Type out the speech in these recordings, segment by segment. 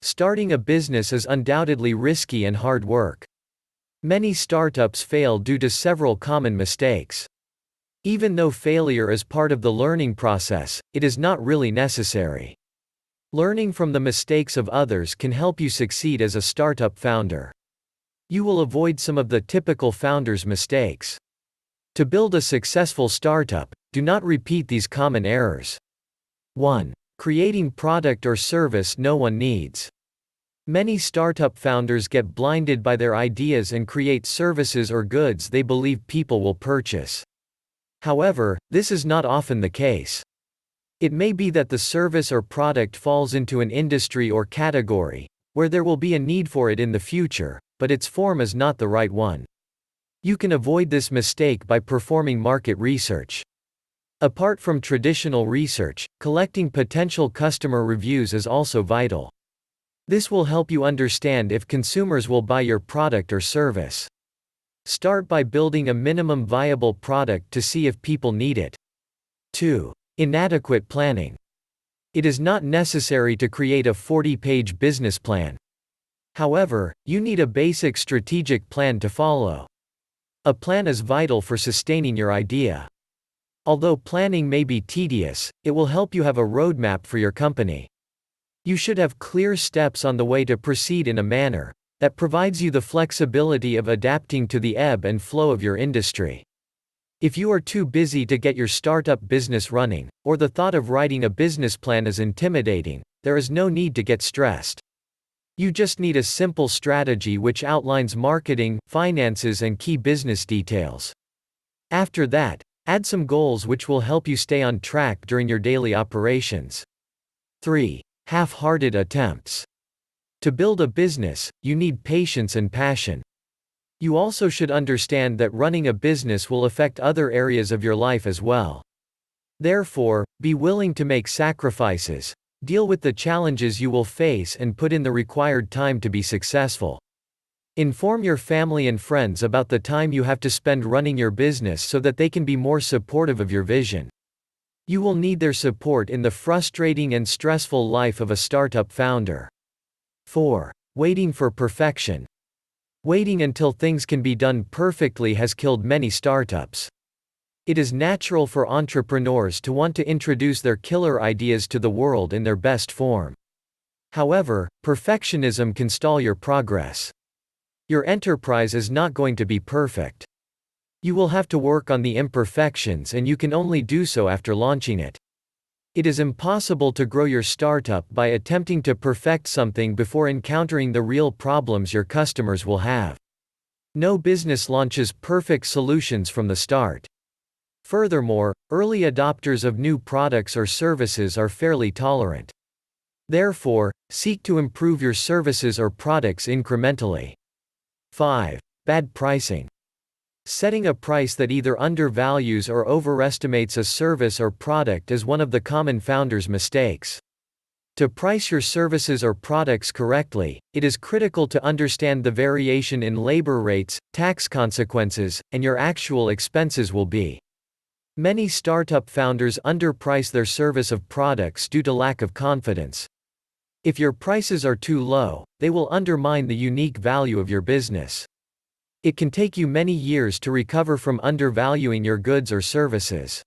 Starting a business is undoubtedly risky and hard work. Many startups fail due to several common mistakes. Even though failure is part of the learning process, it is not really necessary. Learning from the mistakes of others can help you succeed as a startup founder. You will avoid some of the typical founder's mistakes. To build a successful startup, do not repeat these common errors. 1. Creating product or service no one needs. Many startup founders get blinded by their ideas and create services or goods they believe people will purchase. However, this is not often the case. It may be that the service or product falls into an industry or category where there will be a need for it in the future, but its form is not the right one. You can avoid this mistake by performing market research. Apart from traditional research, collecting potential customer reviews is also vital. This will help you understand if consumers will buy your product or service. Start by building a minimum viable product to see if people need it. 2. Inadequate planning. It is not necessary to create a 40-page business plan. However, you need a basic strategic plan to follow. A plan is vital for sustaining your idea. Although planning may be tedious, it will help you have a roadmap for your company. You should have clear steps on the way to proceed in a manner that provides you the flexibility of adapting to the ebb and flow of your industry. If you are too busy to get your startup business running, or the thought of writing a business plan is intimidating, there is no need to get stressed. You just need a simple strategy which outlines marketing, finances, and key business details. After that, add some goals which will help you stay on track during your daily operations. 3. Half-hearted attempts. To build a business, you need patience and passion. You also should understand that running a business will affect other areas of your life as well. Therefore, be willing to make sacrifices, deal with the challenges you will face, and put in the required time to be successful. Inform your family and friends about the time you have to spend running your business so that they can be more supportive of your vision. You will need their support in the frustrating and stressful life of a startup founder. 4. Waiting for perfection. Waiting until things can be done perfectly has killed many startups. It is natural for entrepreneurs to want to introduce their killer ideas to the world in their best form. However, perfectionism can stall your progress. Your enterprise is not going to be perfect. You will have to work on the imperfections, and you can only do so after launching it. It is impossible to grow your startup by attempting to perfect something before encountering the real problems your customers will have. No business launches perfect solutions from the start. Furthermore, early adopters of new products or services are fairly tolerant. Therefore, seek to improve your services or products incrementally. 5. Bad pricing. Setting a price that either undervalues or overestimates a service or product is one of the common founders' mistakes. To price your services or products correctly, it is critical to understand the variation in labor rates, tax consequences, and your actual expenses will be. Many startup founders underprice their service of products due to lack of confidence. If your prices are too low, they will undermine the unique value of your business. It can take you many years to recover from undervaluing your goods or services.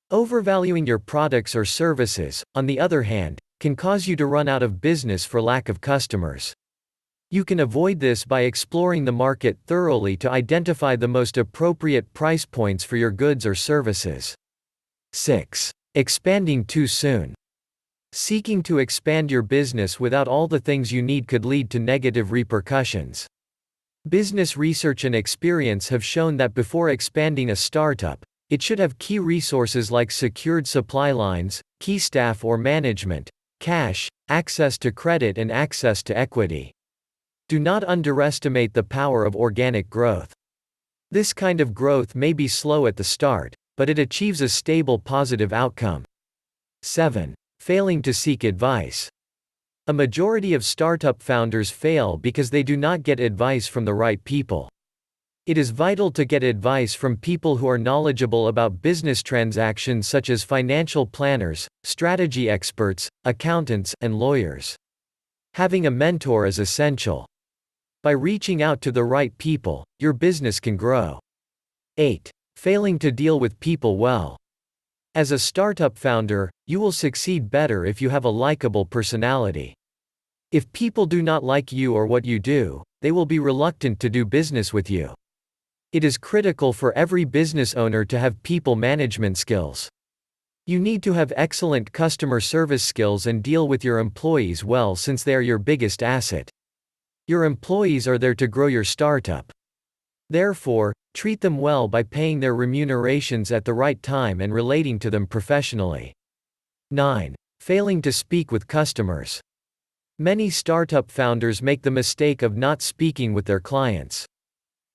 Overvaluing your products or services, on the other hand, can cause you to run out of business for lack of customers. You can avoid this by exploring the market thoroughly to identify the most appropriate price points for your goods or services. 6. Expanding too soon. Seeking to expand your business without all the things you need could lead to negative repercussions. Business research and experience have shown that before expanding a startup, it should have key resources like secured supply lines, key staff or management, cash, access to credit, and access to equity. Do not underestimate the power of organic growth. This kind of growth may be slow at the start, but it achieves a stable positive outcome. 7. Failing to seek advice. A majority of startup founders fail because they do not get advice from the right people. It is vital to get advice from people who are knowledgeable about business transactions such as financial planners, strategy experts, accountants, and lawyers. Having a mentor is essential. By reaching out to the right people, your business can grow. 8. Failing to deal with people well. As a startup founder, you will succeed better if you have a likable personality. If people do not like you or what you do, they will be reluctant to do business with you. It is critical for every business owner to have people management skills. You need to have excellent customer service skills and deal with your employees well, since they are your biggest asset. Your employees are there to grow your startup. Therefore, treat them well by paying their remunerations at the right time and relating to them professionally. 9. Failing to speak with customers. Many startup founders make the mistake of not speaking with their clients.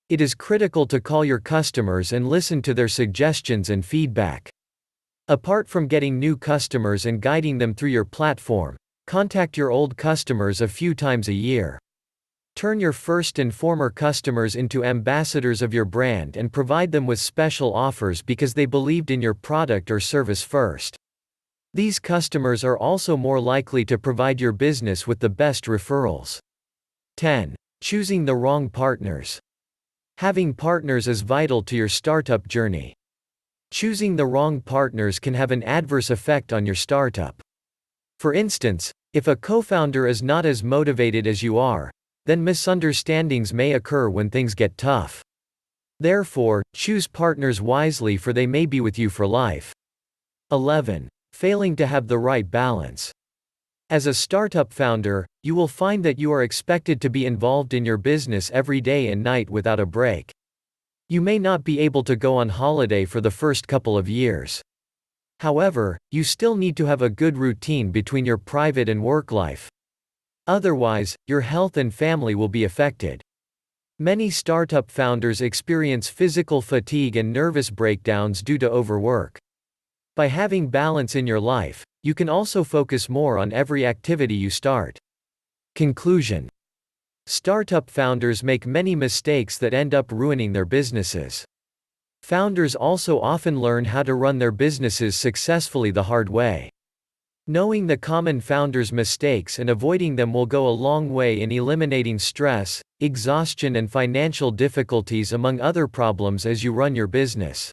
It is critical to call your customers and listen to their suggestions and feedback. Apart from getting new customers and guiding them through your platform, contact your old customers a few times a year. Turn your first and former customers into ambassadors of your brand and provide them with special offers because they believed in your product or service first. These customers are also more likely to provide your business with the best referrals. 10. Choosing the wrong partners. Having partners is vital to your startup journey. Choosing the wrong partners can have an adverse effect on your startup. For instance, if a co-founder is not as motivated as you are, then misunderstandings may occur when things get tough. Therefore, choose partners wisely, for they may be with you for life. 11. Failing to have the right balance. As a startup founder, you will find that you are expected to be involved in your business every day and night without a break. You may not be able to go on holiday for the first couple of years. However, you still need to have a good routine between your private and work life. Otherwise, your health and family will be affected. Many startup founders experience physical fatigue and nervous breakdowns due to overwork. By having balance in your life, you can also focus more on every activity you start. Conclusion. Startup founders make many mistakes that end up ruining their businesses. Founders also often learn how to run their businesses successfully the hard way. Knowing the common founders' mistakes and avoiding them will go a long way in eliminating stress, exhaustion, and financial difficulties, among other problems, as you run your business.